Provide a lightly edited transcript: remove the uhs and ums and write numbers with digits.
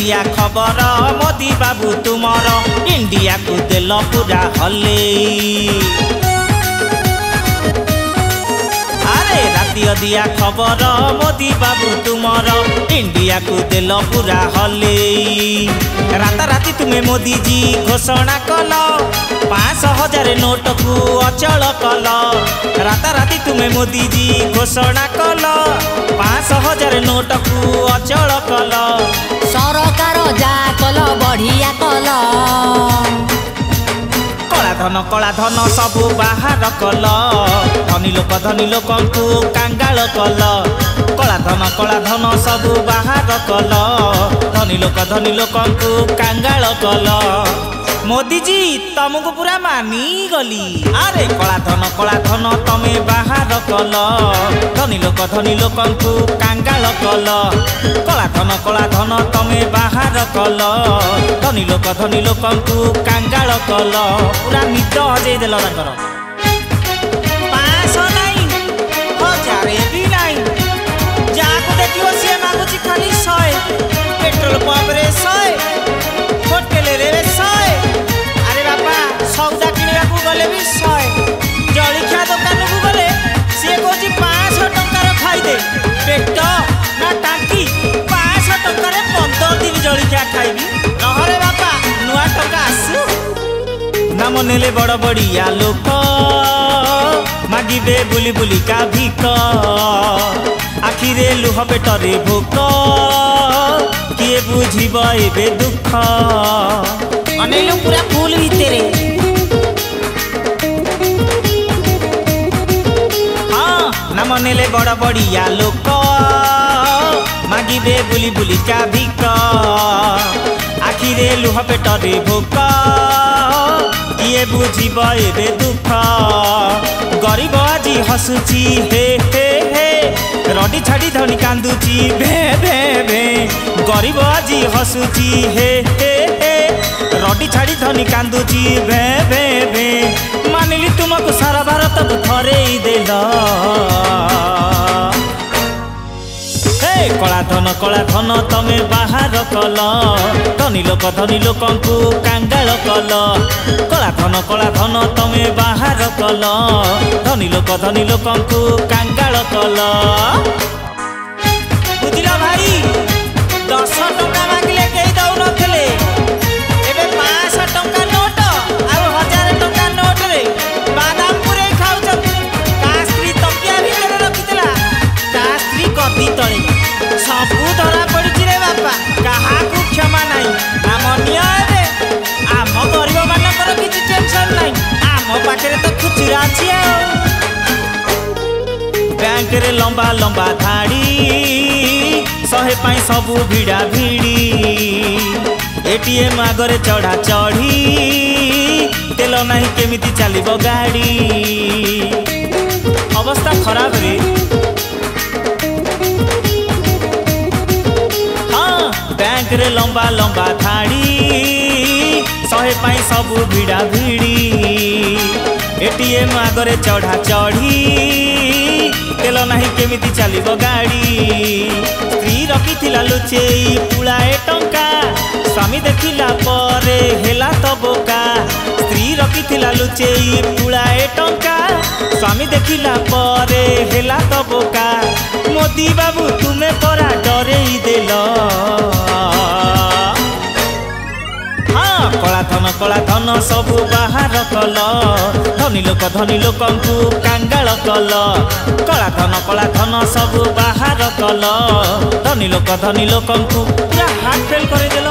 दिया खबर मोदी बाबू तुमर इंडिया को देल पूरा हले। अरे राति दिया खबर मोदी बाबू तुमर इंडिया को देल पूरा हले। राताराति तुम्हें मोदी जी घोषणा कल 5,000 नोट को अचल कल। राताराति तुम्हें मोदी जी घोषणा कल 5,000 नोट को अचल कल। सरकार जा कल बढ़िया कल। कला धन सबू बाहर कल। धनी लोक को कांगाल कल। कला धन सबू बाहर कल। धनी लोक को कांगाल कल। मोदी जी तुमको पूरा मानी गली। अरे कला धन तमे बाहर कल। धनी लोक को कांगाल कल। कला धन तमे बाहर कल। धनी लोक को कांगाल कल। पूरा निद हजे देल। 500 नहीं 1000 भी नहीं। जाको देखियो सी मागुची खाली 100। पेट्रोल पंप रे 100। होटेल रे 100। अरे बापा सौदा किणवा को गले भी 100। जलिखिया दुकान को गले सी कहूँ 500 टंकार खाईदे। पेट ना टांकी 500 टंकार 15 दिन जलिखिया खाइबी। नहरे बापा नुआ टंका आसु। नाम नेले बड़ बड़िया लोक मागिबे बुली बुली का भिक। आखिरे लुह पेटरे भोक किए बुझीब एबे दुख। अनेलो पूरा फूल भितरे। हाँ नाम नेले बड़ बड़िया लोक मागिबे बुली बुली का भिक। आखिरे लुह पेटरे भोक किए बुझीब एबे दुख। गरीब आजी हसुची हे हे हे। रडी छाड़ी धनी कांदुची भे भे भे। गरीब आजी हसुची हे हे हे। रडी छाड़ी धनी कांदुची भे भे भे। मानिली तुमको सारा भारत को थरे ही देल। कला धन तमे बाहर कल। धनी लोक को कांगाल कल। कला धन तमे बाहर कल। धनी लोक को कांगाल कल। बुझल भाई 10 टंका मांगले कहीं दौ नथिले। एबे 500 टंका नोट आ 1000 टंका नोट रे बादाम पुरे खाउछ। का स्त्री तकिया भीतर रखितला। का स्त्री कदी तळे सबू धरा पड़ी रे बापा। कहा क्षमा नहीं। आम निये आम गरीब मानकर किसी टेंशन नहीं। आम पाखे तो खुचरा अच्छी। बैंक रे लंबा लंबा धाड़ी 100 पाई सबू भिड़ा भिड़ी। एटीएम आगरे चढ़ा चढ़ी तेल नहीं केमिति चलिबो गाड़ी। अवस्था खराब रे। बैंक रे लंबा लंबा धाड़ी 100 पाई सबू भिड़ा भिड़ी। एटीएम आगरे चढ़ा चढ़ी तेल नहीं केमिति चलिबो गाड़ी। स्त्री रखिथिला लुचेई पुलाए टंका स्वामी देखिला परे हेला तो बोका। स्त्री रखिथिला लुचेई पुलाए टंका स्वामी देखिला परे हेला तो बोका। मोदी बाबू तुम्हें परा डरे ही देल। हाँ कला धन सबू बाहर कल। धनी लोक को कांगाल कल। कला धन सबू बाहर कल। धनी लोक को पूरा हाथ फेल कर देल।